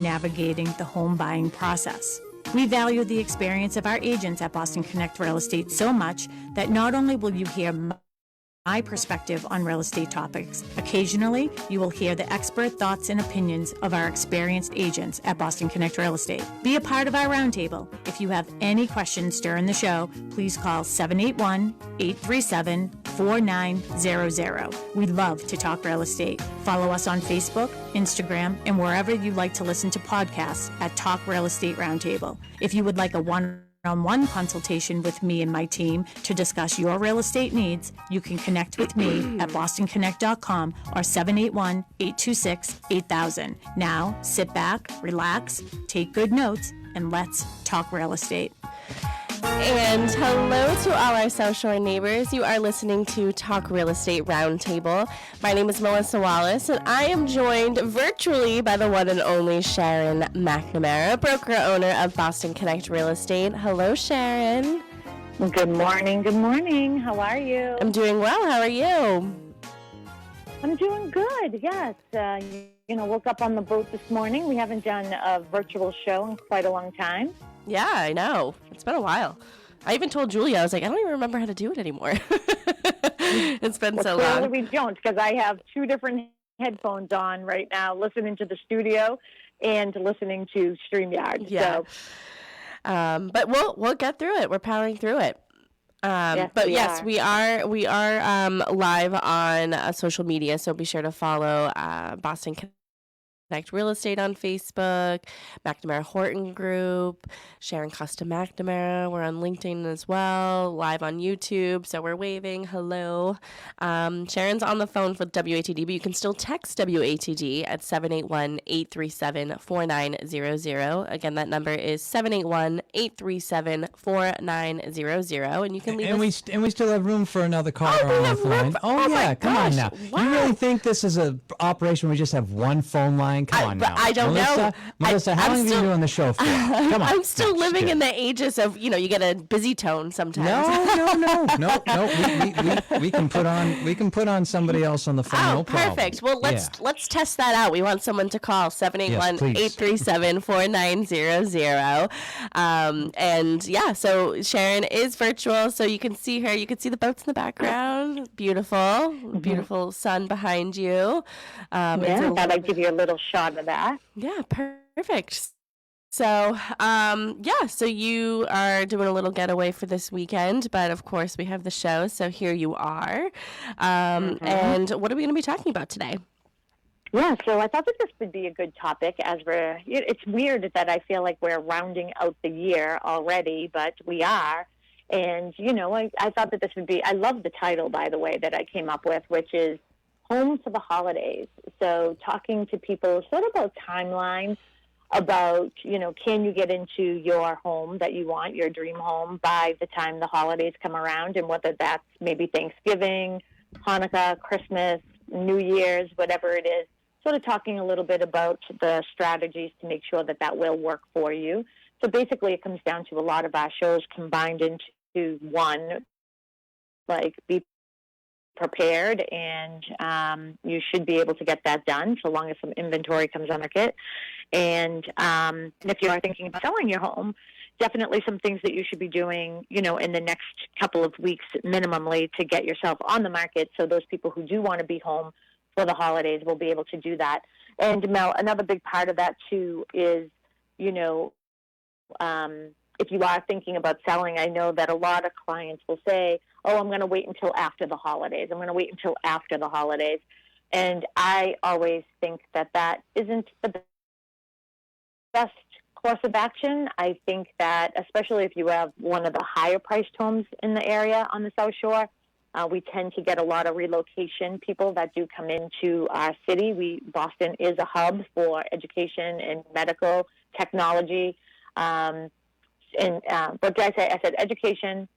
navigating the home buying process. We value the experience of our agents at Boston Connect Real Estate so much that not only will you hear my perspective on real estate topics, occasionally you will hear the expert thoughts and opinions of our experienced agents at Boston Connect Real Estate. Be a part of our roundtable. If you have any questions during the show, please call 781-837-4900. We love to talk real estate. Follow us on Facebook, Instagram, and wherever you like to listen to podcasts at Talk Real Estate Roundtable. If you would like a one-on-one consultation with me and my team to discuss your real estate needs, you can connect with me at bostonconnect.com or 781-826-8000. Now, sit back, relax, take good notes, and let's talk real estate. And hello to all our South Shore neighbors. You are listening to Talk Real Estate Roundtable. My name is Melissa Wallace, and I am joined virtually by the one and only Sharon McNamara, broker-owner of Boston Connect Real Estate. Hello, Sharon. Good morning. Good morning. How are you? I'm doing well. How are you? I'm doing good, yes. Woke up on the boat this morning. We haven't done a virtual show in quite a long time. Yeah, I know. It's been a while. I even told Julia, I was like, I don't even remember how to do it anymore. It's been so long. Clearly we don't, because I have two different headphones on right now, listening to the studio and listening to StreamYard. Yeah. So. But we'll get through it. We're powering through it. Yes, we are live on social media, so be sure to follow Boston Connect Real Estate on Facebook, McNamara Horton Group, Sharon Costa McNamara. We're on LinkedIn as well, live on YouTube. So we're waving. Hello. Sharon's on the phone with WATD, but you can still text WATD at 781-837-4900. Again, that number is 781-837-4900. And you can leave us. And we still have room for another caller on the line. Oh yeah, come on now. Wow. You really think this is an operation where we just have one phone line? Come on now. I don't know. Melissa, how long have you been doing the show for? Come on. I'm still living in the ages of, you get a busy tone sometimes. No. We can put on somebody else on the phone. No problem. Perfect. Well, let's test that out. We want someone to call 781-837-4900. So Sharon is virtual, so you can see her. You can see the boats in the background. Beautiful sun behind you. I thought I'd give you a little shot of that. Yeah, perfect. So, so you are doing a little getaway for this weekend, but of course we have the show, so here you are. And what are we going to be talking about today? Yeah, so I thought that this would be a good topic as it's weird that I feel like we're rounding out the year already, but we are. And, I thought that this would be, I love the title, by the way, that I came up with, which is Home for the Holidays. So talking to people sort of about timeline, about, can you get into your home that you want, your dream home, by the time the holidays come around, and whether that's maybe Thanksgiving, Hanukkah, Christmas, New Year's, whatever it is, sort of talking a little bit about the strategies to make sure that will work for you. So basically it comes down to a lot of our shows combined into one, like be prepared, and you should be able to get that done so long as some inventory comes on market. And if you are thinking about selling your home, definitely some things that you should be doing, in the next couple of weeks minimally to get yourself on the market, so those people who do want to be home for the holidays will be able to do that. And Mel, another big part of that too is, if you are thinking about selling, I know that a lot of clients will say, I'm going to wait until after the holidays. And I always think that isn't the best course of action. I think that, especially if you have one of the higher priced homes in the area on the South Shore, we tend to get a lot of relocation people that do come into our city. Boston is a hub for education and medical technology. What did I say? I said education,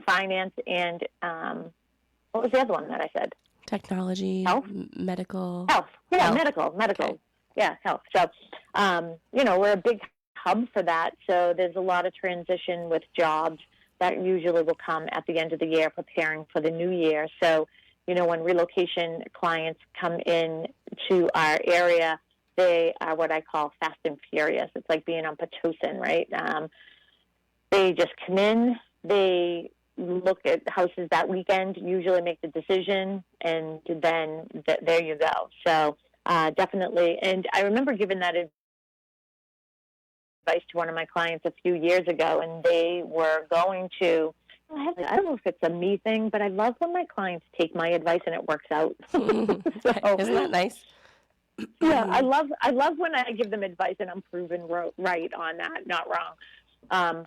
finance, and what was the other one that I said? Technology, health, medical. Health. Yeah, health. medical. Okay. Yeah, health. So, we're a big hub for that. So there's a lot of transition with jobs that usually will come at the end of the year, preparing for the new year. So, when relocation clients come in to our area, they are what I call fast and furious. It's like being on Pitocin, right? They just come in, they look at houses that weekend, usually make the decision, and then there you go. So definitely. And I remember giving that advice to one of my clients a few years ago, and they were going to, I don't know if it's a me thing, but I love when my clients take my advice and it works out. So, isn't that nice? Yeah, I love when I give them advice and I'm proven right on that, not wrong.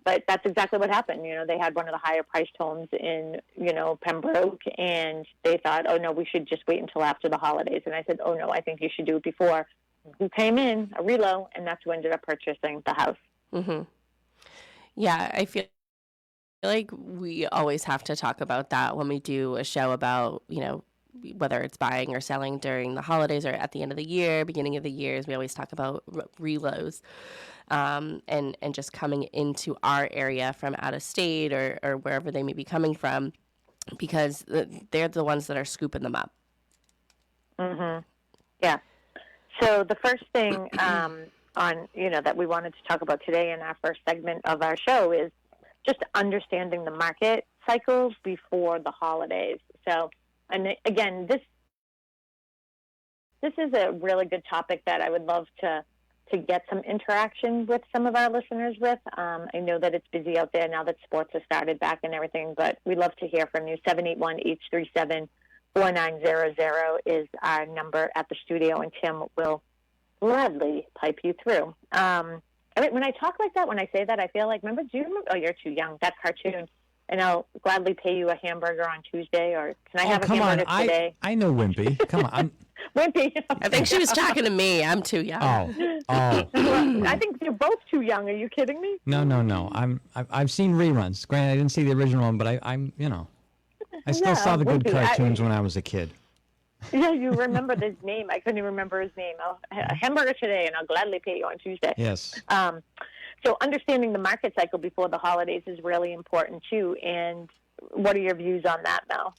But that's exactly what happened. You know, they had one of the higher priced homes in, you know, Pembroke, and they thought, oh no, we should just wait until after the holidays. And I said, oh no, I think you should do it before. Who came in, a relo, and that's who ended up purchasing the house. Mm-hmm. Yeah, I feel like we always have to talk about that when we do a show about, you know, whether it's buying or selling during the holidays or at the end of the year, beginning of the years. We always talk about relos and just coming into our area from out of state or wherever they may be coming from, because they're the ones that are scooping them up. Mm-hmm. Yeah. So the first thing that we wanted to talk about today in our first segment of our show is just understanding the market cycles before the holidays. So, and again, this is a really good topic that I would love to get some interaction with some of our listeners with. I know that it's busy out there now that sports have started back and everything, but we love to hear from you. 781-837-4900 is our number at the studio, and Tim will gladly pipe you through. When I talk like that, when I say that, I feel like, do you remember? Oh, you're too young. That cartoon. And I'll gladly pay you a hamburger on Tuesday, or can I have a hamburger today? I know Wimpy. Come on. Wimpy. I think she was talking to me. I'm too young. Oh. Well, I think you're both too young. Are you kidding me? No. I've seen reruns. Granted, I didn't see the original one, but I'm I still saw the good cartoons when I was a kid. Yeah, you remember his name. I couldn't even remember his name. A hamburger today, and I'll gladly pay you on Tuesday. Yes. So understanding the market cycle before the holidays is really important, too. And what are your views on that, Mel?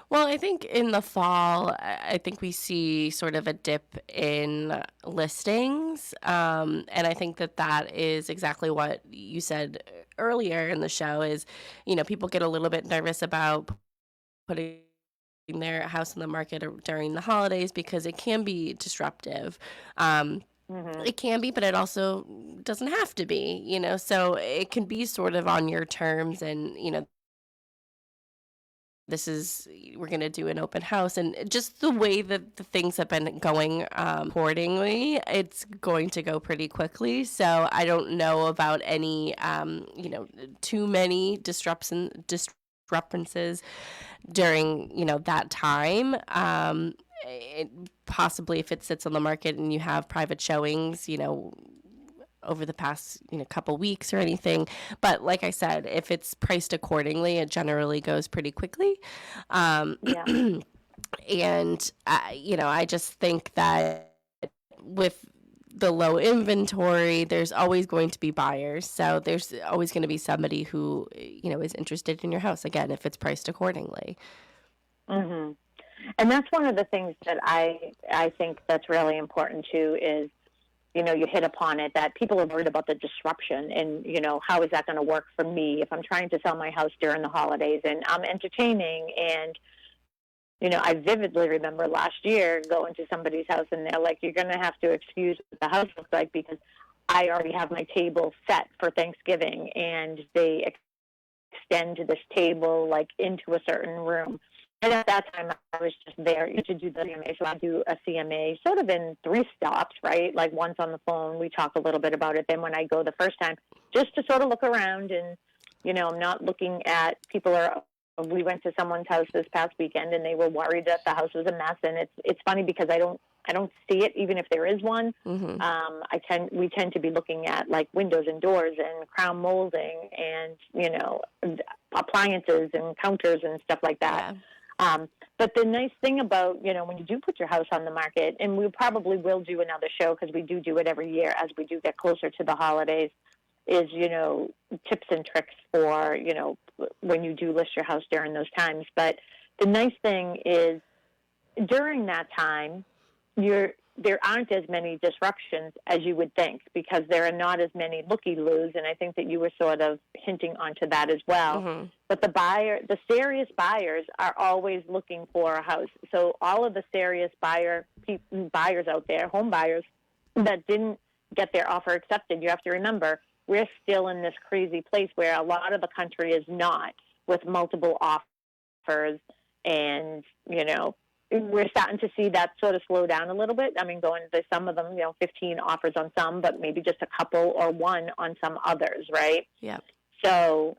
Well, I think in the fall, I think we see sort of a dip in listings. And I think that is exactly what you said earlier in the show is, you know, people get a little bit nervous about putting their house on the market during the holidays because it can be disruptive. It can be, but it also doesn't have to be, you know, so it can be sort of on your terms and, you know, we're going to do an open house, and just the way that the things have been going accordingly, it's going to go pretty quickly. So I don't know about any, too many disturbances during, you know, that time. Possibly if it sits on the market and you have private showings, you know, over the past, you know, couple weeks or anything. But like I said, if it's priced accordingly, it generally goes pretty quickly. And, I just think that with the low inventory, there's always going to be buyers. So there's always going to be somebody who, you know, is interested in your house, again, if it's priced accordingly. Mm-hmm. And that's one of the things that I think that's really important, too, is, you know, you hit upon it, that people have heard about the disruption and, you know, how is that going to work for me if I'm trying to sell my house during the holidays and I'm entertaining. And, you know, I vividly remember last year going to somebody's house and they're like, you're going to have to excuse what the house looks like because I already have my table set for Thanksgiving, and they extend this table like into a certain room. And at that time, I was just there to do the CMA. So I do a CMA sort of in 3 stops, right? Like once on the phone, we talk a little bit about it. Then when I go the first time, just to sort of look around and, you know, I'm not looking at we went to someone's house this past weekend and they were worried that the house was a mess. And it's funny because I don't see it, even if there is one. Mm-hmm. We tend to be looking at like windows and doors and crown molding and, you know, appliances and counters and stuff like that. Yeah. But the nice thing about, you know, when you do put your house on the market, and we probably will do another show because we do it every year as we do get closer to the holidays, is, you know, tips and tricks for, you know, when you do list your house during those times. But the nice thing is during that time, there aren't as many disruptions as you would think, because there are not as many looky-loos, and I think that you were sort of hinting onto that as well. Mm-hmm. But the serious buyers are always looking for a house. So all of the serious buyers out there, home buyers, that didn't get their offer accepted, you have to remember, we're still in this crazy place where a lot of the country is not, with multiple offers, and, we're starting to see that sort of slow down a little bit. I mean, going to some of them, 15 offers on some, but maybe just a couple or one on some others, right? Yeah. So,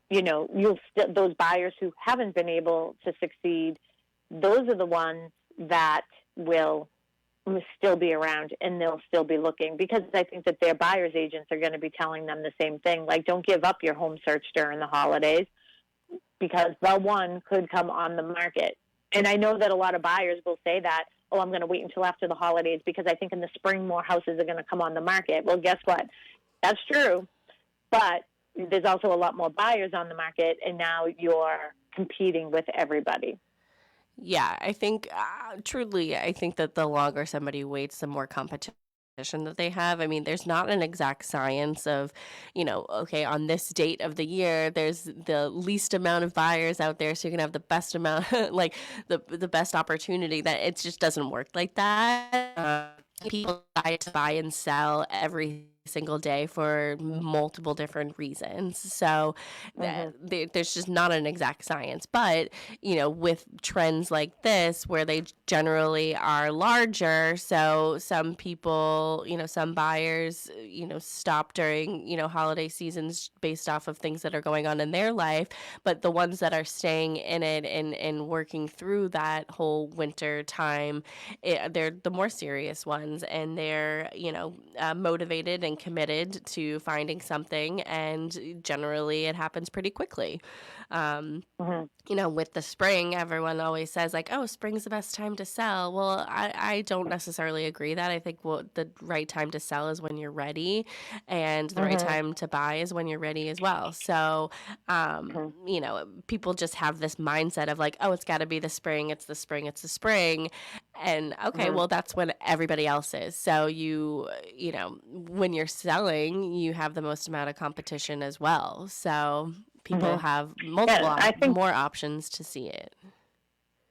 those buyers who haven't been able to succeed, those are the ones that will still be around, and they'll still be looking, because I think that their buyer's agents are going to be telling them the same thing. Like, don't give up your home search during the holidays, because the one could come on the market. And I know that a lot of buyers will say that, oh, I'm going to wait until after the holidays because I think in the spring more houses are going to come on the market. Well, guess what? That's true. But there's also a lot more buyers on the market, and now you're competing with everybody. Yeah, I think, truly, I think that the longer somebody waits, the more competition that they have. I mean, there's not an exact science of, okay, on this date of the year, there's the least amount of buyers out there, so you're gonna have the best amount, like the best opportunity. That it just doesn't work like that. People buy and sell every single day for multiple different reasons. So there's just not an exact science. But, with trends like this, where they generally are larger, so some people, some buyers, stop during, holiday seasons based off of things that are going on in their life. But the ones that are staying in it and working through that whole winter time, they're the more serious ones, and they're, motivated and committed to finding something, and generally it happens pretty quickly. With the spring, everyone always says like, oh, spring's the best time to sell. Well, I don't necessarily agree that. I think the right time to sell is when you're ready, and the right time to buy is when you're ready as well. So, people just have this mindset of like, oh, it's got to be the spring. It's the spring. It's the spring. And okay, well, that's when everybody else is. So when you're selling, you have the most amount of competition as well. So people have more options to see it.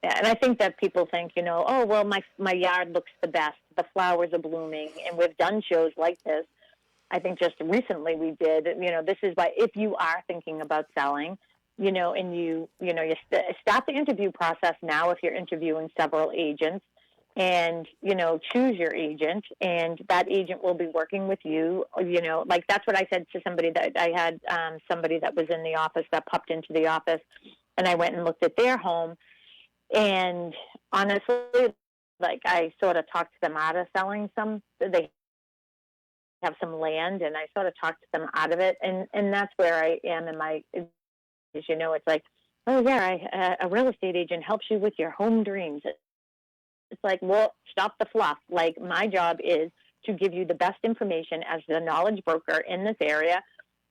Yeah, and I think that people think, oh, well, my yard looks the best. The flowers are blooming. And we've done shows like this. I think just recently we did, this is why if you are thinking about selling, and you start the interview process now if you're interviewing several agents, and, choose your agent, and that agent will be working with you, like that's what I said to somebody that I had, somebody that was in the office that popped into the office, and I went and looked at their home, and honestly, like I sort of talked them out of selling they have some land, and I sort of talked them out of it, and that's where I am in my, it's like, oh yeah, a real estate agent helps you with your home dreams. It's like, well, stop the fluff. Like, my job is to give you the best information as the knowledge broker in this area,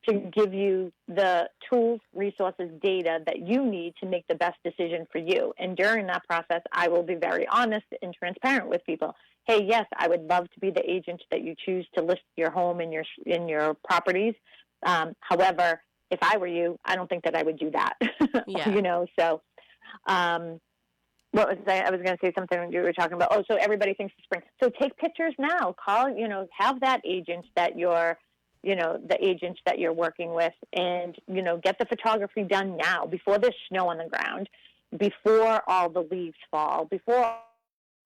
to give you the tools, resources, data that you need to make the best decision for you. And during that process, I will be very honest and transparent with people. Hey, yes, I would love to be the agent that you choose to list your home and your properties. However, if I were you, I don't think that I would do that. Yeah. So what was I was going to say something you were talking about. Oh, so everybody thinks it's spring. So take pictures now. Call, have that agent that you're, the agent that you're working with, and, get the photography done now before there's snow on the ground, before all the leaves fall, before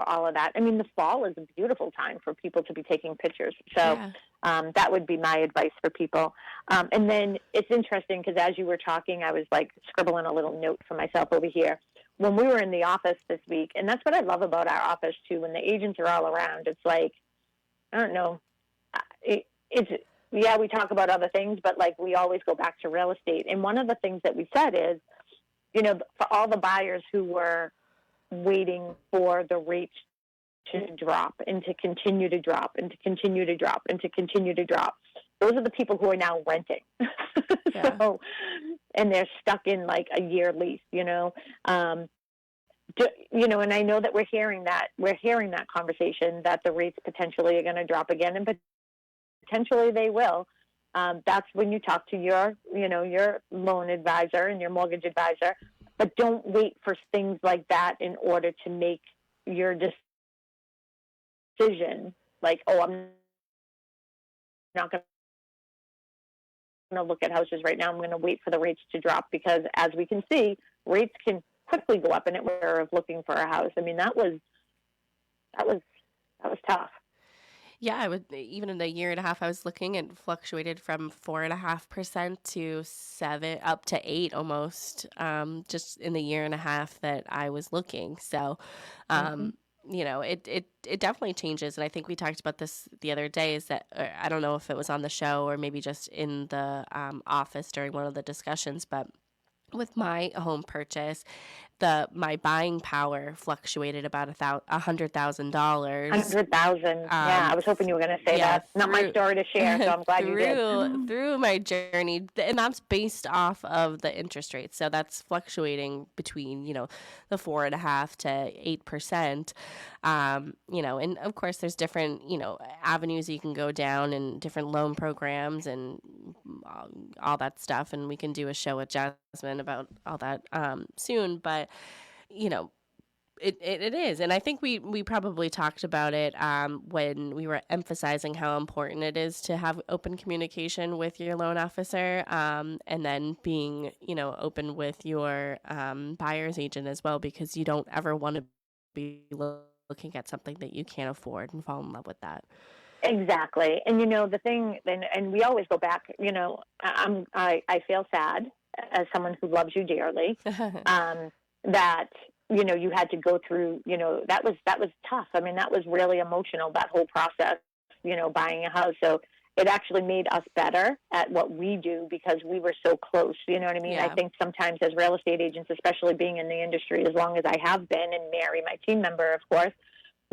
all of that. I mean, the fall is a beautiful time for people to be taking pictures. So that would be my advice for people. And then it's interesting because as you were talking, I was like scribbling a little note for myself over here. When we were in the office this week, and that's what I love about our office too, when the agents are all around, it's like, I don't know, we talk about other things, but like we always go back to real estate. And one of the things that we said is, for all the buyers who were waiting for the rates to drop and to continue to drop and to continue to drop and to continue to drop, those are the people who are now renting. Yeah. So, and they're stuck in like a year lease, and I know that we're hearing that conversation that the rates potentially are going to drop again, and potentially they will. That's when you talk to your loan advisor and your mortgage advisor, but don't wait for things like that in order to make your decision. Like, oh, I'm not going to look at houses right now. I'm going to wait for the rates to drop, because as we can see, rates can quickly go up, and it we're of looking for a house. I mean, that was tough. Yeah, I would, even in a year and a half I was looking, it fluctuated from 4.5% to 7 up to 8 almost, just in the year and a half that I was looking. So, it definitely changes. And I think we talked about this the other day, is that, I don't know if it was on the show or maybe just in the office during one of the discussions, but with my home purchase, my buying power fluctuated about $100,000. 100,000. Yeah, I was hoping you were going to say that. Not my story to share, so I'm glad you did. Through my journey, and that's based off of the interest rate. So that's fluctuating between, the 4.5% to 8%. And of course there's different, avenues you can go down, and different loan programs and all that stuff. And we can do a show with Jasmine about all that soon. But, it is. And I think we probably talked about it when we were emphasizing how important it is to have open communication with your loan officer, and then being, open with your buyer's agent as well, because you don't ever want to be looking at something that you can't afford and fall in love with that. Exactly. And the thing, and we always go back, I feel sad as someone who loves you dearly, that, you had to go through, that was tough. I mean, that was really emotional, that whole process, buying a house. So it actually made us better at what we do, because we were so close. You know what I mean? Yeah. I think sometimes as real estate agents, especially being in the industry as long as I have been, and Mary, my team member, of course,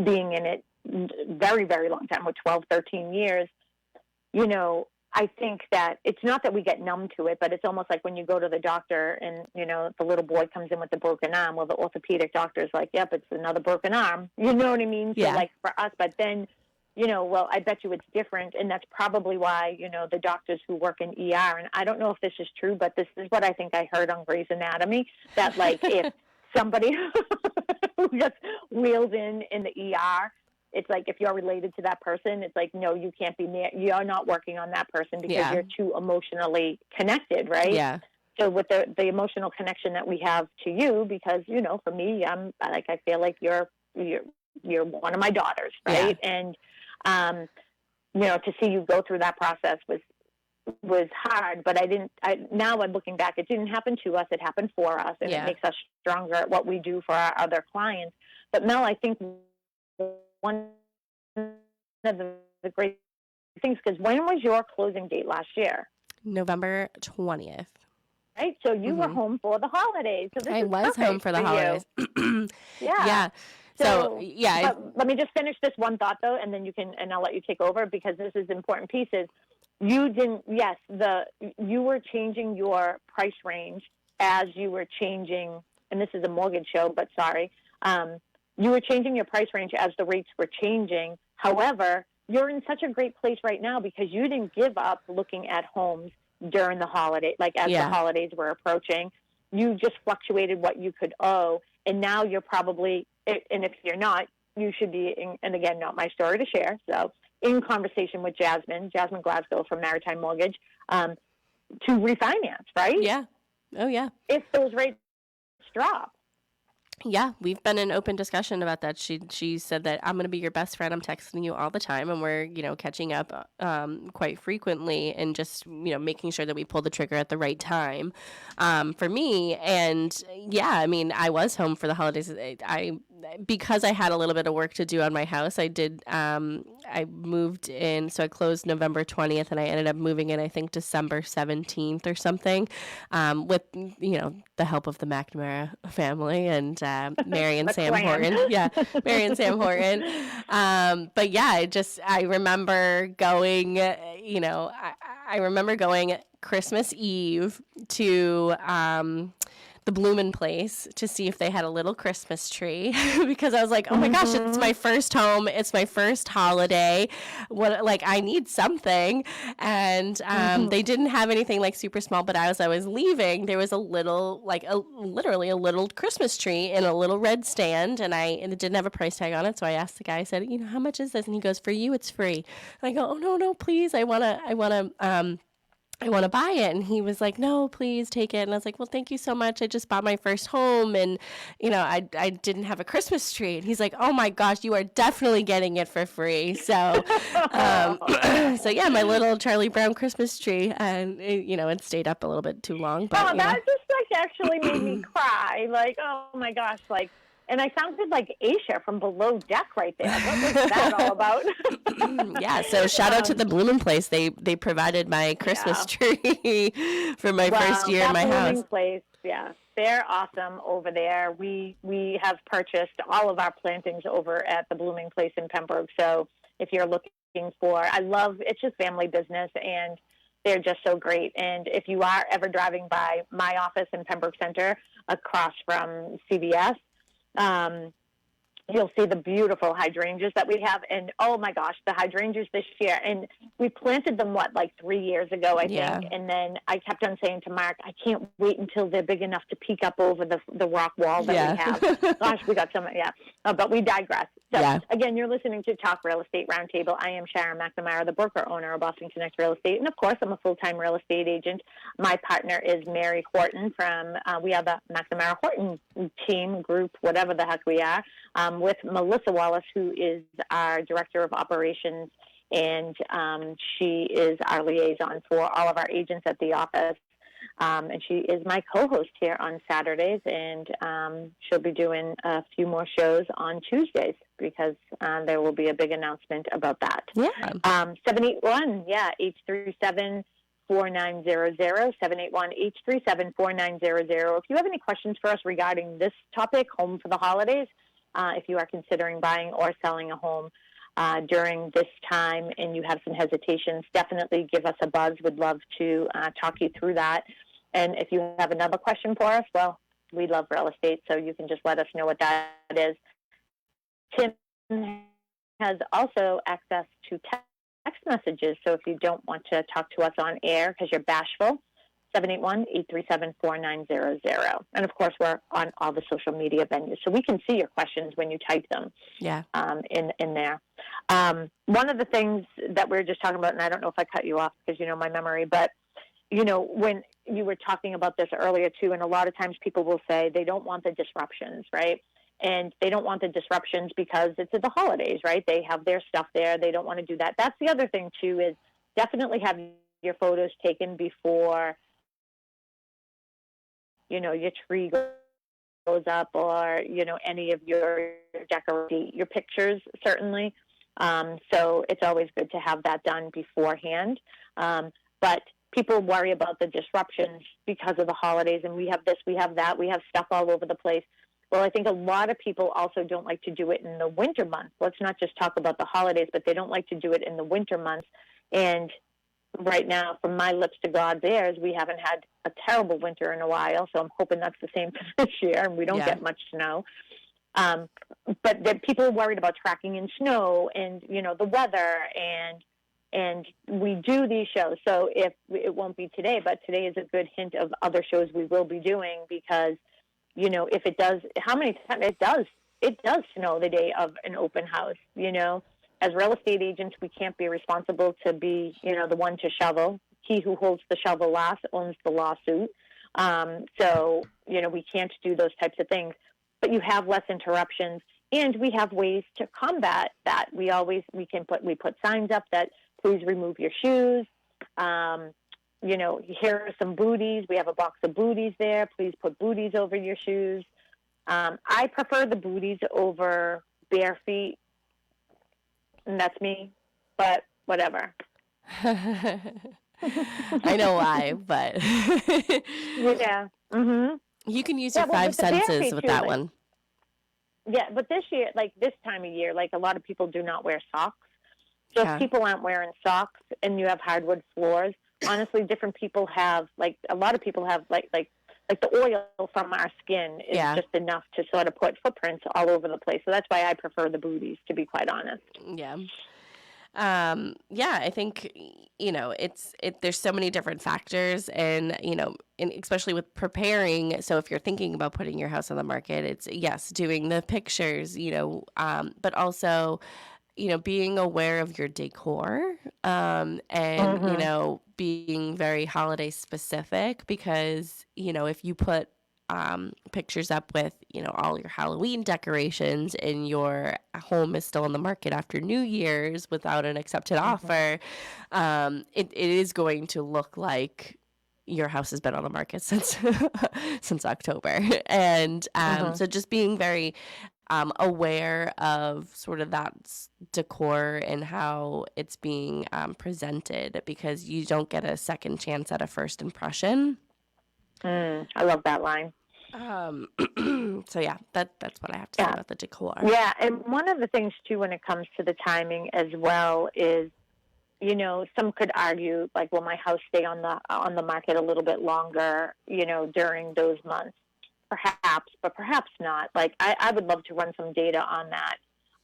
being in it very, very long time, with 12, 13 years, I think that it's not that we get numb to it, but it's almost like when you go to the doctor and, the little boy comes in with the broken arm. Well, the orthopedic doctor's like, yep, it's another broken arm. You know what I mean? Yeah. So, like, for us, but then, well, I bet you it's different. And that's probably why, the doctors who work in ER, and I don't know if this is true, but this is what I think I heard on Grey's Anatomy, that, like, if somebody who gets wheeled in the ER, it's like, if you're related to that person, it's like, no, you can't be near, you're not working on that person, because you're too emotionally connected, right? Yeah. So with the emotional connection that we have to you, because, for me, I feel like you're one of my daughters, right? Yeah. And, to see you go through that process was hard, but now I'm looking back, it didn't happen to us, it happened for us, and it makes us stronger at what we do for our other clients. But Mel, I think one of the great things, because when was your closing date last year? November 20th. Right, so you were home for the holidays. So I was home for the holidays. Yeah. So yeah. Let me just finish this one thought though, and then and I'll let you take over, because this is important pieces. You didn't. Yes, you were changing your price range as you were changing, and this is a mortgage show, but sorry. You were changing your price range as the rates were changing. However, you're in such a great place right now, because you didn't give up looking at homes during the holiday, like as the holidays were approaching. You just fluctuated what you could owe, and now you're probably, and if you're not, you should be, and again, not my story to share, so in conversation with Jasmine Glasgow from Maritime Mortgage, to refinance, right? Yeah. Oh, yeah. If those rates drop. Yeah, we've been in open discussion about that. She said that I'm going to be your best friend. I'm texting you all the time, and we're, catching up quite frequently, and just, making sure that we pull the trigger at the right time for me. And yeah, I mean, I was home for the holidays. Because I had a little bit of work to do on my house, I moved in, so I closed November 20th, and I ended up moving in, I think, December 17th or something, with, the help of the McNamara family and Mary and Sam Horton. Yeah, Mary and Sam Horton. But yeah, I remember going, I remember going Christmas Eve to the Bloomin' Place to see if they had a little Christmas tree because I was like, oh my gosh, it's my first home. It's my first holiday. I need something. And they didn't have anything like super small, but as I was leaving, there was a little, literally a little Christmas tree in a little red stand. And it didn't have a price tag on it. So I asked the guy, I said, how much is this? And he goes, for you, it's free. And I go, oh, no, please. I want to buy it. And he was like, no, please take it. And I was like, well, thank you so much. I just bought my first home and, I didn't have a Christmas tree. And he's like, oh my gosh, you are definitely getting it for free. So, yeah, my little Charlie Brown Christmas tree. And, it stayed up a little bit too long. But, that just actually made me cry. Oh my gosh, and I sounded like Aisha from Below Deck right there. What was that all about? Yeah, so shout out to the Bloomin' Place. They provided my Christmas tree for my first year in my house. Blooming Place, yeah, they're awesome over there. We have purchased all of our plantings over at the Blooming Place in Pembroke. So if you're looking for, it's just family business and they're just so great. And if you are ever driving by my office in Pembroke Center across from CVS, you'll see the beautiful hydrangeas that we have. And, oh, my gosh, the hydrangeas this year. And we planted them, 3 years ago, I think. And then I kept on saying to Mark, I can't wait until they're big enough to peek up over the rock wall that we have. Gosh, we got some, but we digress. So, again, you're listening to Talk Real Estate Roundtable. I am Sharon McNamara, the broker owner of Boston Connect Real Estate. And, of course, I'm a full-time real estate agent. My partner is Mary Horton from, we have the McNamara Horton team, group, whatever the heck we are, with Melissa Wallace, who is our Director of Operations, and she is our liaison for all of our agents at the office. And she is my co-host here on Saturdays, and she'll be doing a few more shows on Tuesdays because there will be a big announcement about that. 781, 837 4900, 781-837-4900. If you have any questions for us regarding this topic, home for the holidays, if you are considering buying or selling a home during this time and you have some hesitations, definitely give us a buzz. We'd love to talk you through that. And if you have another question for us, well, we love real estate, so you can just let us know what that is. Tim has also access to text messages, so if you don't want to talk to us on air because you're bashful, 781-837-4900. And, of course, we're on all the social media venues, so we can see your questions when you type them in there. One of the things that we were just talking about, and I don't know if I cut you off because you know my memory, but, when you were talking about this earlier, too, and a lot of times people will say they don't want the disruptions, right? And they don't want the disruptions because it's at the holidays, right? They have their stuff there. They don't want to do that. That's the other thing, too, is definitely have your photos taken before your tree goes up or, any of your decorating, your pictures, certainly. So it's always good to have that done beforehand. But people worry about the disruptions because of the holidays, and we have this, we have that, we have stuff all over the place. Well, I think a lot of people also don't like to do it in the winter months. Let's not just talk about the holidays, but they don't like to do it in the winter months. And right now, from my lips to God's ears, we haven't had a terrible winter in a while, so I'm hoping that's the same for this year, and we don't get much snow. But people are worried about tracking in snow and, the weather, and we do these shows. So if it won't be today, but today is a good hint of other shows we will be doing because, if it does, how many times it does snow the day of an open house, As real estate agents, we can't be responsible to be, the one to shovel. He who holds the shovel last owns the lawsuit. So, we can't do those types of things. But you have less interruptions, and we have ways to combat that. We put signs up that please remove your shoes. Here are some booties. We have a box of booties there. Please put booties over your shoes. I prefer the booties over bare feet. And that's me, but whatever. I know why, but yeah. Mm-hmm. You can use your five senses with that one. Yeah, but this year, this time of year, a lot of people do not wear socks. So if people aren't wearing socks and you have hardwood floors, honestly, different people have, a lot of people have, like the oil from our skin is just enough to sort of put footprints all over the place. So that's why I prefer the booties, to be quite honest. Yeah. I think, there's so many different factors and especially with preparing. So if you're thinking about putting your house on the market, it's doing the pictures, but also, being aware of your decor, and, being very holiday specific because, if you put pictures up with, all your Halloween decorations and your home is still on the market after New Year's without an accepted offer, it is going to look like your house has been on the market since since October. And so just being very aware of sort of that decor and how it's being presented, because you don't get a second chance at a first impression. I love that line. So that's what I have to say about the decor. Yeah, and one of the things too when it comes to the timing as well is, some could argue like, will my house stay on the market a little bit longer, during those months? Perhaps, but perhaps not. Like I would love to run some data on that.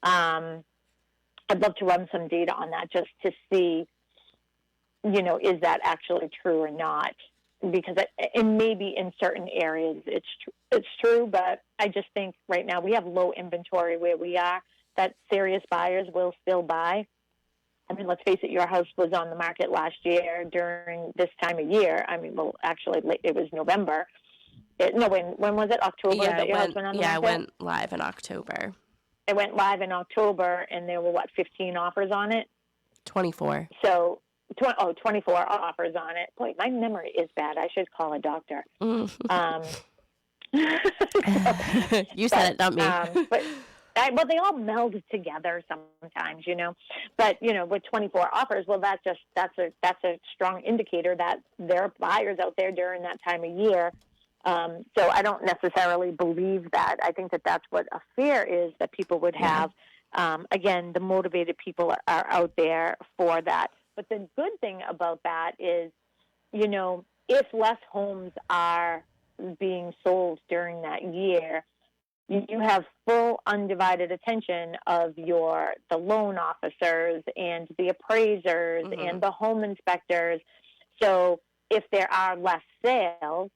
I'd love to run some data on that just to see, is that actually true or not? Because it maybe in certain areas it's true, but I just think right now we have low inventory where we are, that serious buyers will still buy. I mean, let's face it, your house was on the market last year during this time of year. I mean, well, actually, it was November. When was it? October that your house went on the market? Yeah, it went live in October. It went live in October, and there were, 15 offers on it? 24. So... 24 offers on it. Boy, my memory is bad. I should call a doctor. You said it, not me. Well, they all meld together sometimes, But with 24 offers, well, that's a strong indicator that there are buyers out there during that time of year. So I don't necessarily believe that. I think that that's what a fear is that people would have. Again, the motivated people are out there for that. But the good thing about that is, if less homes are being sold during that year, you have full undivided attention of the loan officers and the appraisers and the home inspectors. So if there are less sales,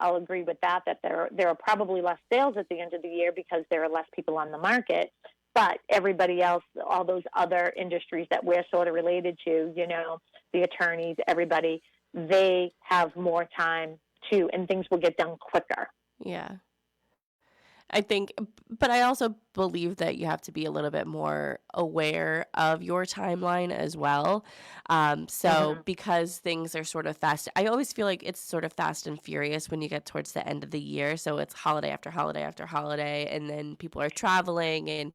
I'll agree with that there are probably less sales at the end of the year because there are less people on the market. But everybody else, all those other industries that we're sort of related to, the attorneys, everybody, they have more time too, and things will get done quicker. Yeah. I think, but I also believe that you have to be a little bit more aware of your timeline as well. Because things are sort of fast, I always feel like it's sort of fast and furious when you get towards the end of the year. So it's holiday after holiday after holiday, and then people are traveling and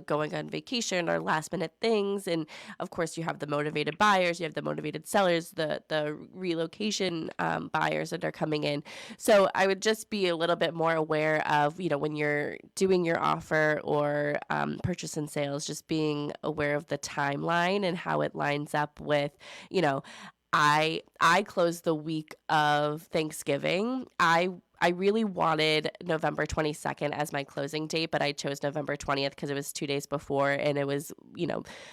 going on vacation or last minute things. And of course you have the motivated buyers, you have the motivated sellers, the relocation buyers that are coming in. So I would just be a little bit more aware of, when you're doing your offer or purchase and sales, just being aware of the timeline and how it lines up with, I closed the week of Thanksgiving. I really wanted November 22nd as my closing date, but I chose November 20th because it was 2 days before, and it was,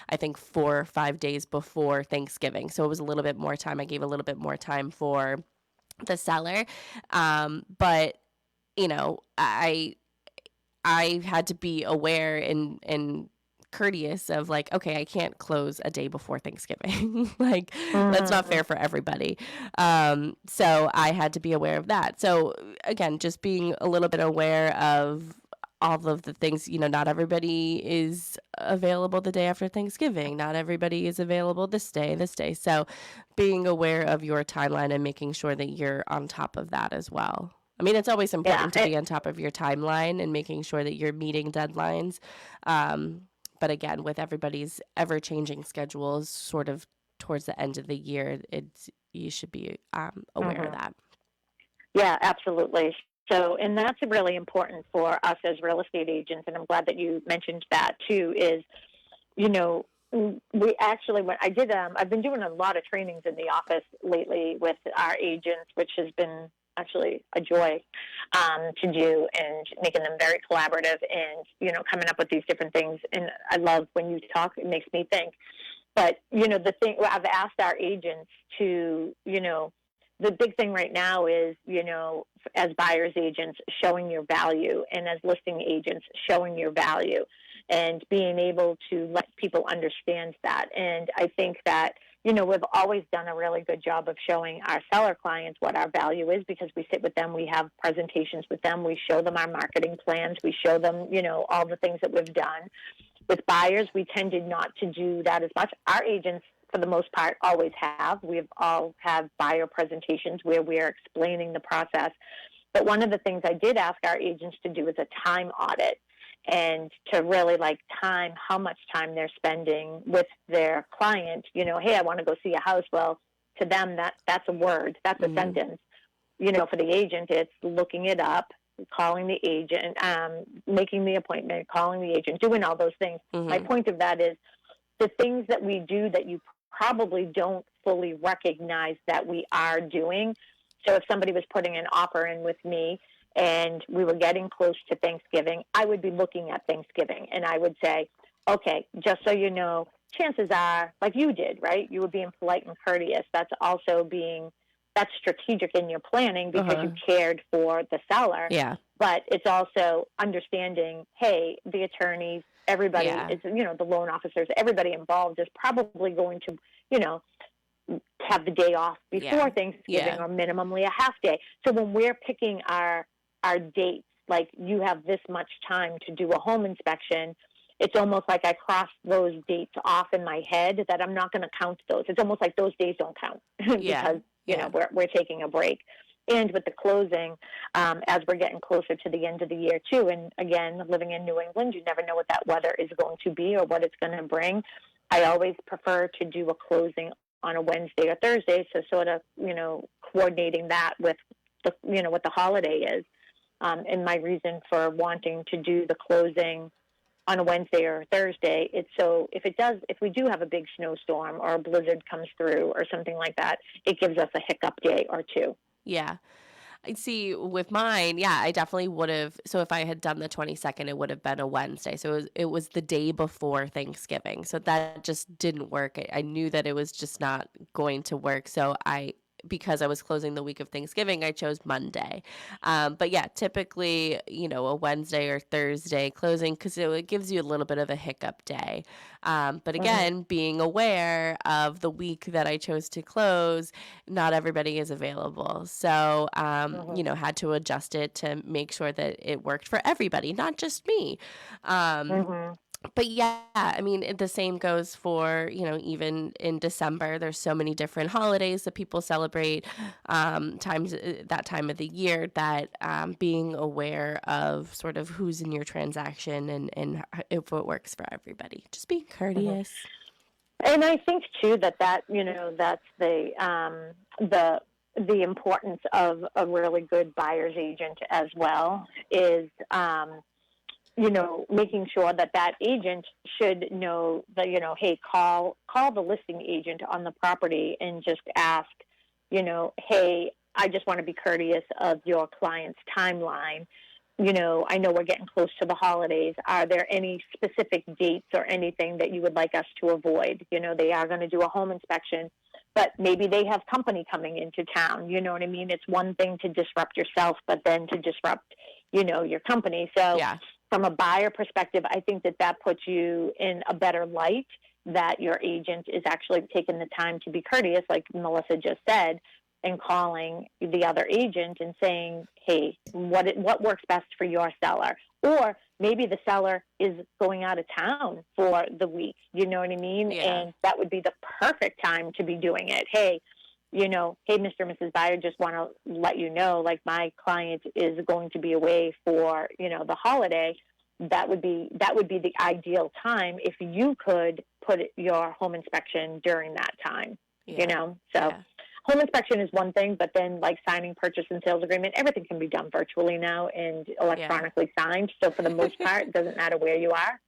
I think 4 or 5 days before Thanksgiving. So it was a little bit more time. I gave a little bit more time for the seller. But, I had to be aware and courteous of like, okay, I can't close a day before Thanksgiving. Like, that's not fair for everybody. So I had to be aware of that. So again, just being a little bit aware of all of the things, not everybody is available the day after Thanksgiving. Not everybody is available this day. So being aware of your timeline and making sure that you're on top of that as well. I mean, it's always important to be on top of your timeline and making sure that you're meeting deadlines. But again, with everybody's ever-changing schedules sort of towards the end of the year, you should be aware of that. Yeah, absolutely. So, and that's really important for us as real estate agents, and I'm glad that you mentioned that too, is, we actually went, I've been doing a lot of trainings in the office lately with our agents, which has been actually a joy to do, and making them very collaborative and, coming up with these different things. And I love when you talk, it makes me think. But, the thing, I've asked our agents to, the big thing right now is, as buyer's agents, showing your value, and as listing agents, showing your value, and being able to let people understand that. And I think that, we've always done a really good job of showing our seller clients what our value is, because we sit with them, we have presentations with them, we show them our marketing plans, we show them, all the things that we've done. With buyers, we tended not to do that as much. Our agents, for the most part, always have. We've all have buyer presentations where we're explaining the process. But one of the things I did ask our agents to do is a time audit, and to really time how much time they're spending with their client. Hey, I want to go see a house. Well, to them, that's a word, that's a sentence. For the agent, it's looking it up, calling the agent, making the appointment, calling the agent, doing all those things. My point of that is the things that we do that you probably don't fully recognize that we are doing. So if somebody was putting an offer in with me and we were getting close to Thanksgiving, I would be looking at Thanksgiving, and I would say, okay, just so you know, chances are, like you did, right? You were being polite and courteous. That's strategic in your planning, because you cared for the seller. Yeah. But it's also understanding, hey, the attorneys, everybody is, the loan officers, everybody involved is probably going to, have the day off before Thanksgiving, or minimally a half day. So when we're picking our dates, like you have this much time to do a home inspection, it's almost like I cross those dates off in my head that I'm not going to count those. It's almost like those days don't count because, we're taking a break. And with the closing, as we're getting closer to the end of the year too, and again, living in New England, you never know what that weather is going to be or what it's going to bring. I always prefer to do a closing on a Wednesday or Thursday, so sort of, coordinating that with the, what the holiday is. And my reason for wanting to do the closing on a Wednesday or Thursday, it's so if we do have a big snowstorm or a blizzard comes through or something like that, it gives us a hiccup day or two. Yeah. I see with mine, I definitely would have. So if I had done the 22nd, it would have been a Wednesday. So it was the day before Thanksgiving. So that just didn't work. I knew that it was just not going to work. So because I was closing the week of Thanksgiving, I chose Monday. But typically, a Wednesday or Thursday closing, because it gives you a little bit of a hiccup day. But again, being aware of the week that I chose to close, not everybody is available. So, had to adjust it to make sure that it worked for everybody, not just me. But I mean, the same goes for, even in December, there's so many different holidays that people celebrate, that time of the year, that being aware of sort of who's in your transaction and if it works for everybody. Just be courteous. And I think too that that's the importance of a really good buyer's agent as well, is making sure that agent should know that, hey, call the listing agent on the property and just ask, hey, I just want to be courteous of your client's timeline. I know we're getting close to the holidays. Are there any specific dates or anything that you would like us to avoid? They are going to do a home inspection, but maybe they have company coming into town. You know what I mean? It's one thing to disrupt yourself, but then to disrupt, your company. So from a buyer perspective, I think that puts you in a better light, that your agent is actually taking the time to be courteous, like Melissa just said, and calling the other agent and saying, hey, what works best for your seller? Or maybe the seller is going out of town for the week, you know what I mean? And that would be the perfect time to be doing it. Hey, hey, Mr. and Mrs. Buyer, just want to let you know, like, my client is going to be away for, the holiday. That would be the ideal time if you could put your home inspection during that time, So home inspection is one thing, but then like signing purchase and sales agreement, everything can be done virtually now and electronically signed. So for the most part, it doesn't matter where you are.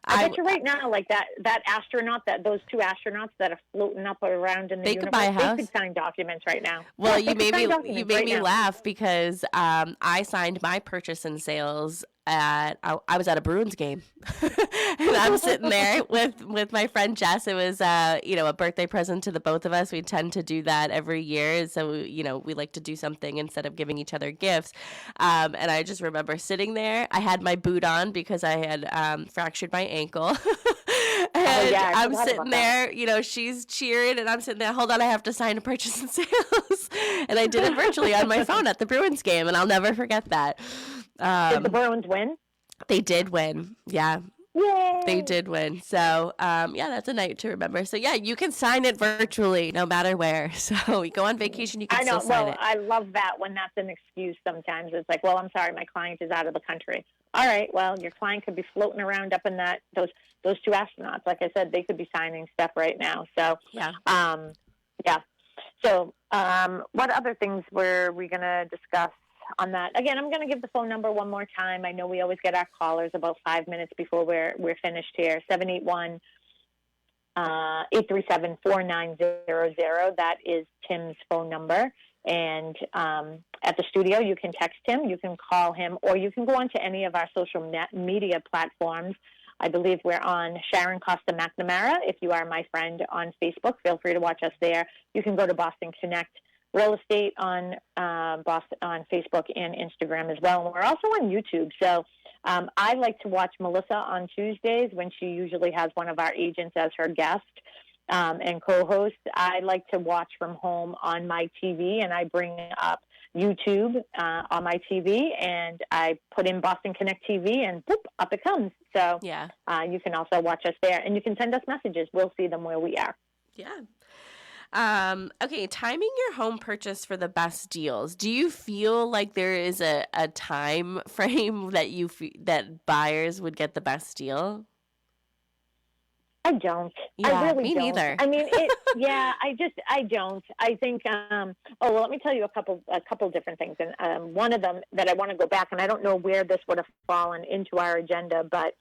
I bet you right now, like that astronaut, those two astronauts that are floating up around in the universe, could buy a house. They could sign documents right now. Well, yeah, you made me laugh because I signed my purchase and sales I was at a Bruins game, and I'm sitting there with my friend Jess. It was a birthday present to the both of us. We tend to do that every year, so we like to do something instead of giving each other gifts. And I just remember sitting there. I had my boot on because I had fractured my ankle. And I'm sitting there, she's cheering, and I'm sitting there, hold on, I have to sign a purchase and sales. And I did it virtually on my phone at the Bruins game, and I'll never forget that. Did the Bruins win? They did win. Yeah. Yay! They did win. So, that's a night to remember. So, yeah, you can sign it virtually no matter where. So, you go on vacation, you can still sign it. I love that when that's an excuse sometimes. It's like, well, I'm sorry, my client is out of the country. All right, well, your client could be floating around up in those two astronauts. Like I said, they could be signing stuff right now. So, yeah. So, what other things were we going to discuss on that? Again, I'm going to give the phone number one more time. I know we always get our callers about 5 minutes before we're finished here. 781-837-4900. That is Tim's phone number. And at the studio, you can text him, you can call him, or you can go on to any of our social media platforms. I believe we're on Sharon Costa McNamara. If you are my friend on Facebook, feel free to watch us there. You can go to Boston Connect Real Estate on Facebook and Instagram as well. And we're also on YouTube. So I like to watch Melissa on Tuesdays when she usually has one of our agents as her guest and co-host. I like to watch from home on my TV, and I bring up YouTube on my TV, and I put in Boston Connect TV, and boop, up it comes. So you can also watch us there, and you can send us messages. We'll see them where we are. Yeah. Okay, timing your home purchase for the best deals. Do you feel like there is a time frame that buyers would get the best deal? I don't. Yeah, I really me don't. neither. I mean, I don't. I think, let me tell you a couple different things. And one of them that I want to go back, and I don't know where this would have fallen into our agenda, but,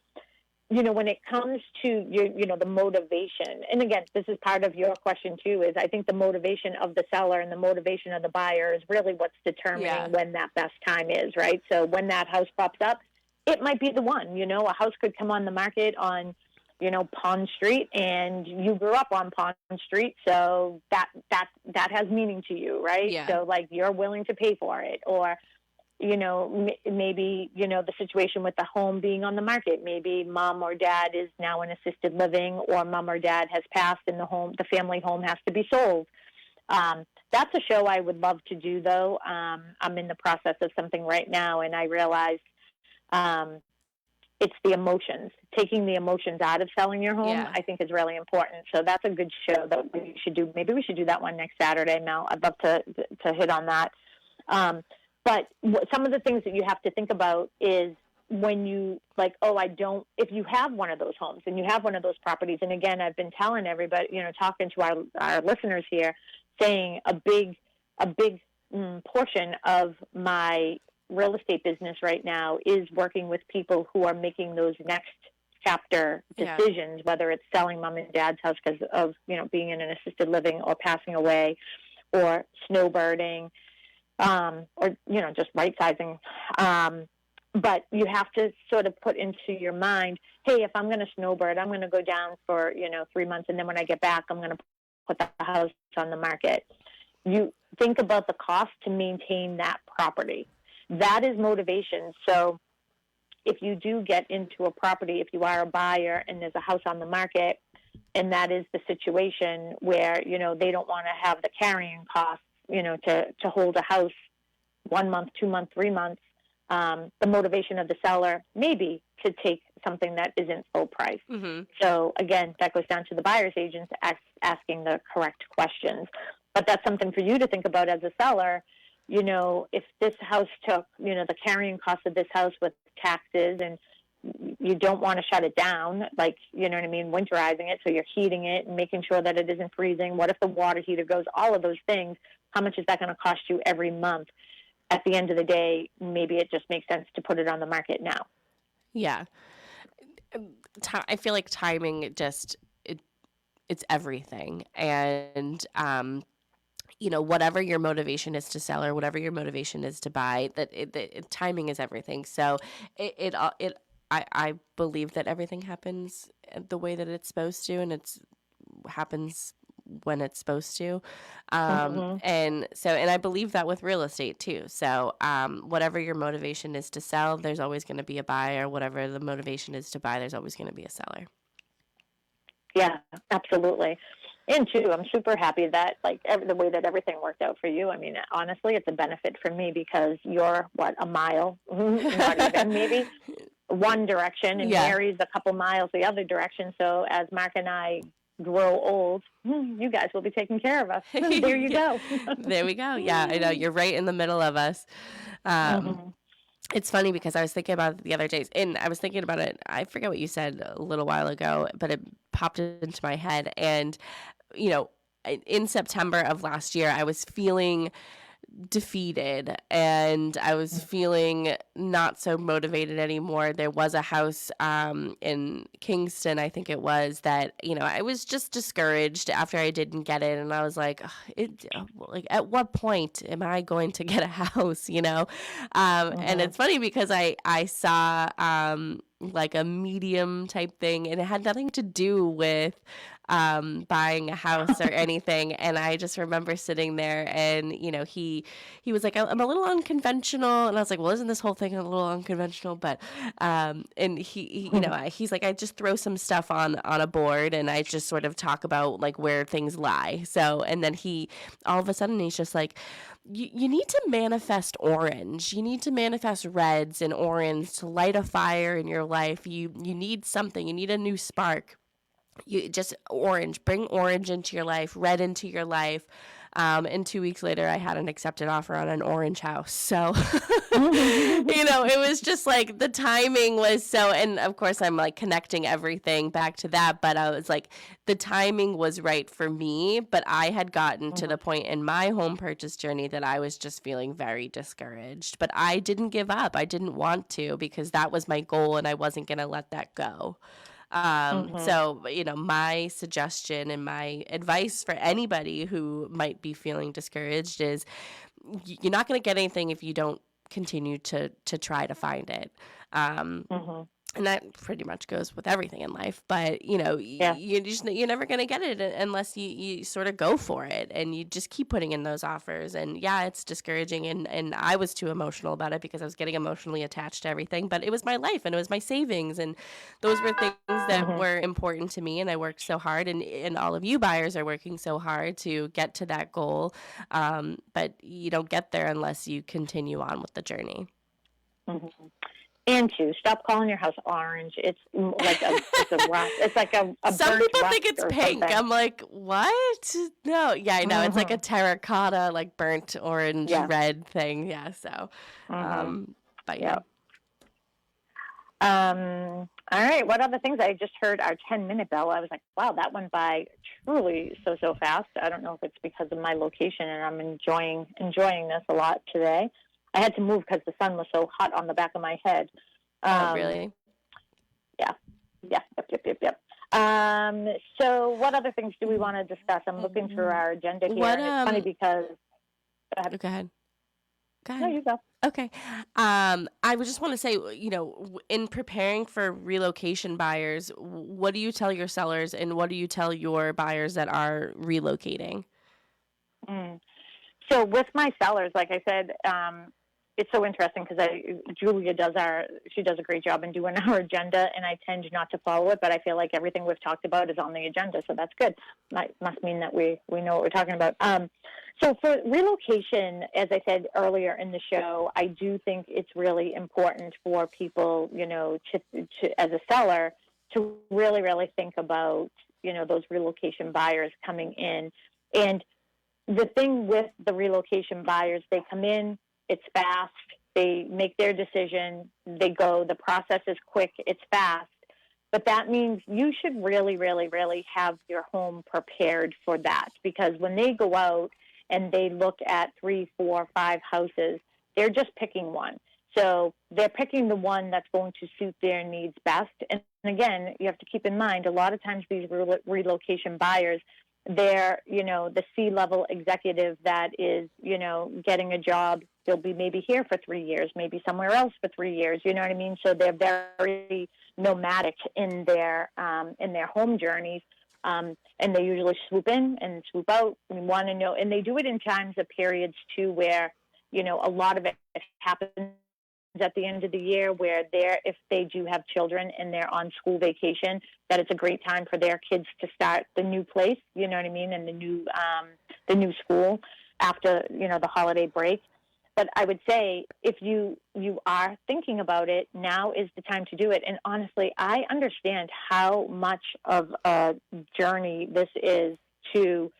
when it comes to the motivation, and again, this is part of your question too, is I think the motivation of the seller and the motivation of the buyer is really what's determining when that best time is, right? So when that house pops up, it might be the one. A house could come on the market on Pond Street, and you grew up on Pond Street, so that has meaning to you, right? Yeah. So like you're willing to pay for it, or maybe the situation with the home being on the market. Maybe mom or dad is now in assisted living, or mom or dad has passed, and the family home has to be sold. That's a show I would love to do, though. I'm in the process of something right now, and I realized it's the emotions. Taking the emotions out of selling your home, I think, is really important. So that's a good show that we should do. Maybe we should do that one next Saturday, Mel. I'd love to hit on that. But some of the things that you have to think about is when you if you have one of those homes and you have one of those properties, and again, I've been telling everybody, talking to our listeners here, saying a big portion of my real estate business right now is working with people who are making those next chapter decisions, whether it's selling mom and dad's house because of, being in an assisted living or passing away, or snowbirding, or, just right sizing. But you have to sort of put into your mind, hey, if I'm going to snowbird, I'm going to go down for, 3 months. And then when I get back, I'm going to put the house on the market. You think about the cost to maintain that property. That is motivation. So if you do get into a property, if you are a buyer and there's a house on the market, and that is the situation where, they don't want to have the carrying costs, to hold a house 1 month, 2 months, 3 months, the motivation of the seller maybe to take something that isn't full price. Mm-hmm. So again, that goes down to the buyer's agents asking the correct questions. But that's something for you to think about as a seller. If this house took, the carrying cost of this house with taxes, and you don't want to shut it down, like, winterizing it, so you're heating it and making sure that it isn't freezing. What if the water heater goes? All of those things. How much is that going to cost you every month? At the end of the day, maybe it just makes sense to put it on the market now. Yeah. I feel like timing just it's everything. And whatever your motivation is to sell or whatever your motivation is to buy, timing is everything. So I believe that everything happens the way that it's supposed to, and it's happens when it's supposed to. And I believe that with real estate too. So whatever your motivation is to sell, there's always going to be a buyer. Whatever the motivation is to buy, there's always going to be a seller. Yeah, absolutely. And too, I'm super happy that the way that everything worked out for you. I mean, honestly, it's a benefit for me because you're a mile, not even, maybe one direction, and Mary's a couple miles the other direction. So as Mark and I grow old, you guys will be taking care of us. There you go. There we go. Yeah, I know you're right in the middle of us. It's funny because I was thinking about it the other days, and I was thinking about it. I forget what you said a little while ago, but it popped into my head. And, in September of last year, I was feeling defeated and I was feeling not so motivated anymore. There was a house in Kingston, I think it was, that, I was just discouraged after I didn't get it. And I was like, at what point am I going to get a house, And it's funny because I saw like a medium type thing, and it had nothing to do with buying a house or anything. And I just remember sitting there and, he was like, I'm a little unconventional. And I was like, well, isn't this whole thing a little unconventional? But, and he's like, I just throw some stuff on a board and I just sort of talk about like where things lie. So, and then all of a sudden he's just like, you need to manifest orange. You need to manifest reds and orange to light a fire in your life. You need something. You need a new spark. You just bring orange into your life, red into your life. And 2 weeks later, I had an accepted offer on an orange house. So, it was just like the timing was so, and of course I'm like connecting everything back to that, but I was like, the timing was right for me, but I had gotten to the point in my home purchase journey that I was just feeling very discouraged, but I didn't give up. I didn't want to, because that was my goal and I wasn't going to let that go. So, my suggestion and my advice for anybody who might be feeling discouraged is you're not going to get anything if you don't continue to try to find it. And that pretty much goes with everything in life, but you're never going to get it unless you sort of go for it and you just keep putting in those offers. And it's discouraging. And I was too emotional about it because I was getting emotionally attached to everything, but it was my life and it was my savings. And those were things that were important to me. And I worked so hard, and all of you buyers are working so hard to get to that goal. But you don't get there unless you continue on with the journey. And stop calling your house orange. It's like it's a rock. It's like a some burnt people rust think it's or pink. something. I'm like, what? No, yeah, I know. It's like a terracotta, like burnt orange red thing. Yeah. So, but yeah. All right. What other things? I just heard our 10-minute bell. I was like, wow, that went by truly so fast. I don't know if it's because of my location, and I'm enjoying this a lot today. I had to move because the sun was so hot on the back of my head. Oh, really? Yeah. Yep. So what other things do we want to discuss? I'm looking through our agenda here. And it's funny because... Go ahead. No, you go. Okay. I would just want to say, in preparing for relocation buyers, what do you tell your sellers and what do you tell your buyers that are relocating? So with my sellers, like I said, it's so interesting because Julia does a great job in doing our agenda, and I tend not to follow it, but I feel like everything we've talked about is on the agenda, so that's good. Must mean that we know what we're talking about. So for relocation, as I said earlier in the show, I do think it's really important for people, to as a seller, to really, really think about, those relocation buyers coming in. And the thing with the relocation buyers, they come in, it's fast, they make their decision, they go, the process is quick, it's fast. But that means you should really, really, really have your home prepared for that, because when they go out and they look at 3, 4, 5 houses, they're just picking one. So they're picking the one that's going to suit their needs best. And again, you have to keep in mind, a lot of times these relocation buyers, they're, the C-level executive that is, getting a job. They'll be maybe here for 3 years, maybe somewhere else for 3 years. You know what I mean? So they're very nomadic in their home journeys. And they usually swoop in and swoop out and want to know. And they do it in times of periods, too, where, a lot of it happens at the end of the year where if they do have children and they're on school vacation, that it's a great time for their kids to start the new place, you know what I mean, and the new school after, the holiday break. But I would say if you are thinking about it, now is the time to do it. And honestly, I understand how much of a journey this is to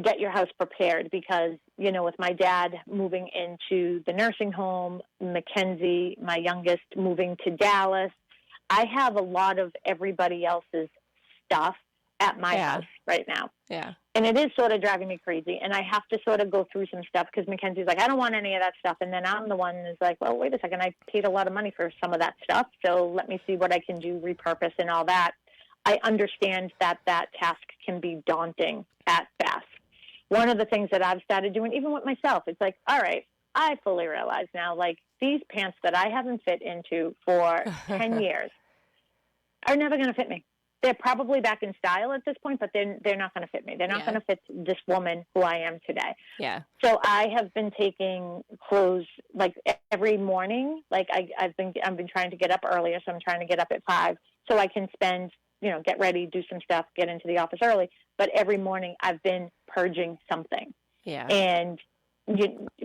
get your house prepared because, with my dad moving into the nursing home, Mackenzie, my youngest, moving to Dallas, I have a lot of everybody else's stuff at my house right now. Yeah. And it is sort of driving me crazy. And I have to sort of go through some stuff because Mackenzie's like, I don't want any of that stuff. And then I'm the one who's like, well, wait a second. I paid a lot of money for some of that stuff. So let me see what I can do, repurpose and all that. I understand that task can be daunting at best. One of the things that I've started doing, even with myself, it's like, all right, I fully realize now, like, these pants that I haven't fit into for 10 years are never going to fit me. They're probably back in style at this point, but they're not going to fit me. They're not going to fit this woman who I am today. Yeah. So I have been taking clothes like every morning. Like I've been trying to get up earlier, so I'm trying to get up at 5 so I can spend, get ready, do some stuff, get into the office early. But every morning I've been purging something. Yeah. And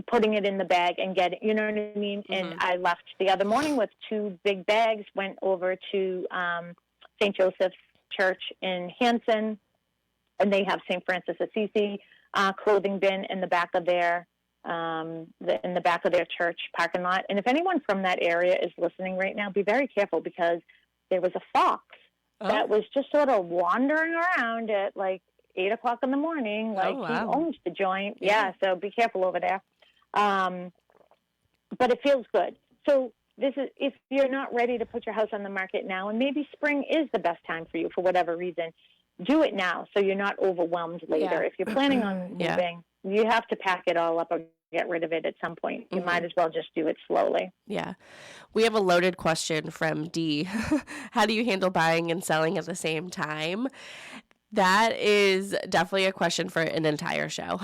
putting it in the bag and getting, you know what I mean? Mm-hmm. And I left the other morning with 2 big bags, went over to St. Joseph's Church in Hanson, and they have St. Francis Assisi clothing bin in the back of their church parking lot. And if anyone from that area is listening right now, be very careful because there was a fox that was just sort of wandering around at like 8 o'clock in the morning. Like he owns the joint. Yeah, so be careful over there. But it feels good. So this is, if you're not ready to put your house on the market now, and maybe spring is the best time for you for whatever reason, do it now so you're not overwhelmed later. Yeah. If you're planning on moving, you have to pack it all up or get rid of it at some point. You might as well just do it slowly. Yeah. We have a loaded question from D. How do you handle buying and selling at the same time? That is definitely a question for an entire show.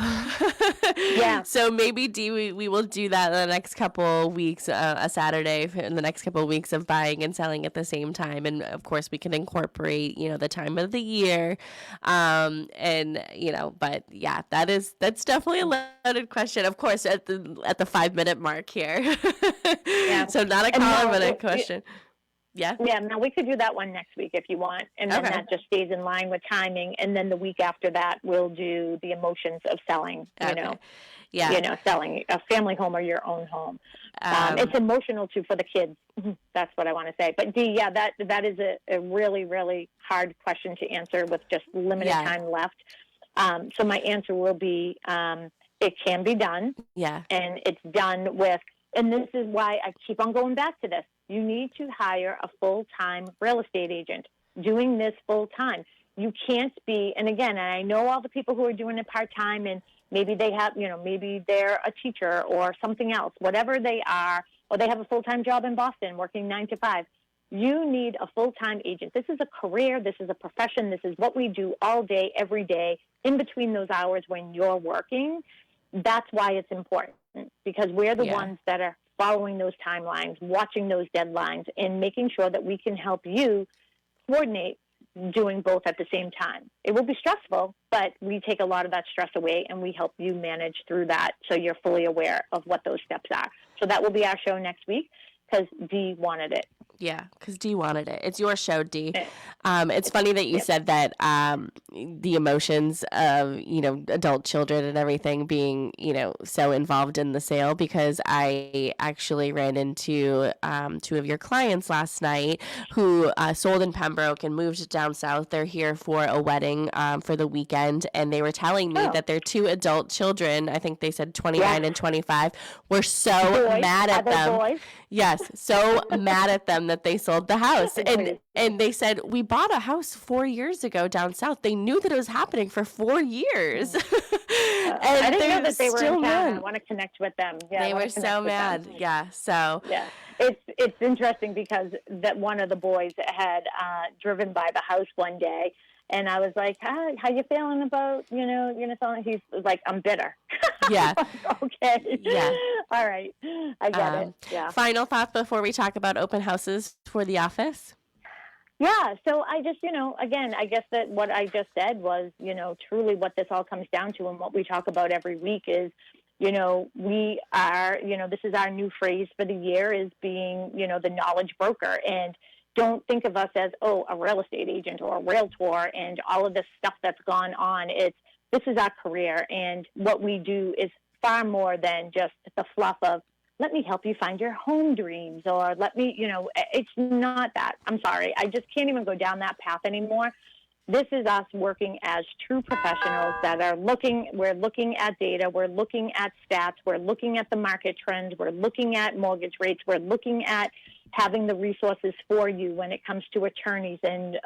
Yeah. So maybe, D, we will do that in the next couple weeks, a Saturday in the next couple of weeks of buying and selling at the same time. And, of course, we can incorporate, the time of the year. But, yeah, that's definitely a loaded question. Of course, at the 5-minute mark here. Yeah. So not a caller, but a question. Yeah. Yeah. Now we could do that one next week if you want. And then that just stays in line with timing. And then the week after that, we'll do the emotions of selling, selling a family home or your own home. It's emotional too for the kids. That's what I want to say. But D, that is a really, really hard question to answer with just limited time left. So my answer will be, it can be done. Yeah. And it's done with, and this is why I keep on going back to this. You need to hire a full-time real estate agent doing this full-time. You can't be, and again, I know all the people who are doing it part-time and maybe they have, maybe they're a teacher or something else, whatever they are, or they have a full-time job in Boston working 9 to 5. You need a full-time agent. This is a career. This is a profession. This is what we do all day, every day, in between those hours when you're working. That's why it's important because we're the ones that are following those timelines, watching those deadlines, and making sure that we can help you coordinate doing both at the same time. It will be stressful, but we take a lot of that stress away, and we help you manage through that so you're fully aware of what those steps are. So that will be our show next week because Dee wanted it. Yeah, because Dee wanted it. It's your show, Dee. It's funny that you said that the emotions of, adult children and everything being, so involved in the sale, because I actually ran into 2 of your clients last night who sold in Pembroke and moved down south. They're here for a wedding for the weekend, and they were telling me that their 2 adult children, I think they said 29 and 25, were so mad at them. Boys? Yes, so mad at them that they sold the house. And they said, we bought a house 4 years ago down south. They knew that it was happening for 4 years. And I didn't know that they were in town. I want to connect with them. Yeah, they were so mad. Yeah, so. Yeah. It's interesting because that one of the boys had driven by the house one day, and I was like, how you feeling about, you're going to sell it? He's like, I'm bitter. Yeah. Okay. Yeah. All right. I get it. Yeah. Final thoughts before we talk about open houses for the office? Yeah. So I just, again, I guess that what I just said was, truly what this all comes down to, and what we talk about every week is, we are, this is our new phrase for the year, is being, the knowledge broker. And don't think of us as, a real estate agent or a realtor and all of this stuff that's gone on. This is our career. And what we do is far more than just the fluff of, let me help you find your home dreams, or let me, it's not that. I'm sorry. I just can't even go down that path anymore. This is us working as true professionals that are we're looking at data, we're looking at stats, we're looking at the market trends, we're looking at mortgage rates, we're looking at having the resources for you when it comes to attorneys and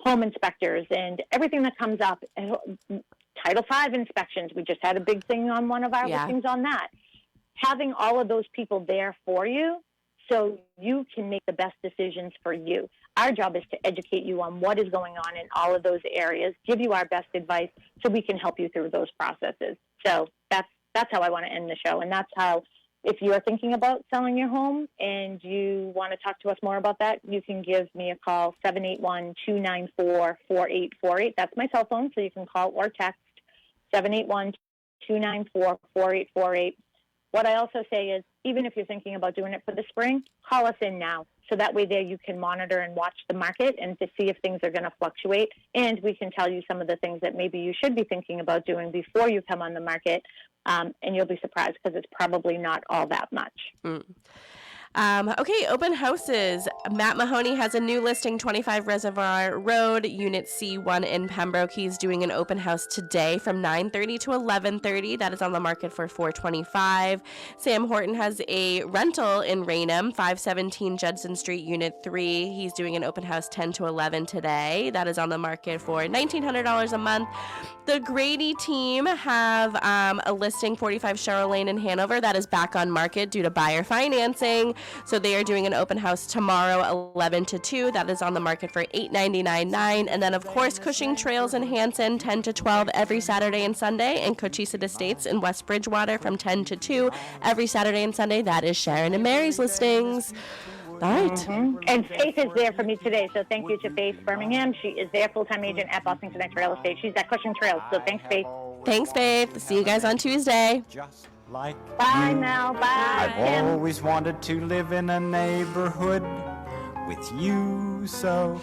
home inspectors and everything that comes up. Title V inspections, we just had a big thing on one of our listings on that. Having all of those people there for you so you can make the best decisions for you. Our job is to educate you on what is going on in all of those areas, give you our best advice so we can help you through those processes. So that's how I want to end the show. And that's how, if you are thinking about selling your home and you want to talk to us more about that, you can give me a call, 781-294-4848. That's my cell phone, so you can call or text, 781-294-4848. What I also say is, even if you're thinking about doing it for the spring, call us in now. So that way there you can monitor and watch the market and to see if things are going to fluctuate. And we can tell you some of the things that maybe you should be thinking about doing before you come on the market. And you'll be surprised because it's probably not all that much. Okay, open houses. Matt Mahoney has a new listing, 25 Reservoir Road, Unit C1 in Pembroke. He's doing an open house today from 9:30 to 11:30. That is on the market for $425. Sam Horton has a rental in Raynham, 517 Judson Street, Unit 3. He's doing an open house 10 to 11 today. That is on the market for $1,900 a month. The Grady team have a listing, 45 Cheryl Lane in Hanover. That is back on market due to buyer financing. So they are doing an open house tomorrow, 11 to 2. That is on the market for $899.9. And then, of course, Cushing Trails in Hanson, 10 to 12 every Saturday and Sunday. And Cochise Estates in West Bridgewater from 10 to 2 every Saturday and Sunday. That is Sharon and Mary's listings. All right. Mm-hmm. And Faith is there for me today, so thank you to Faith Birmingham. She is their full-time agent at Boston Connect Real Estate. She's at Cushing Trails, so thanks, Faith. Thanks, Faith. See you guys on Tuesday. Bye, Mel. Bye. I've always wanted to live in a neighborhood with you, so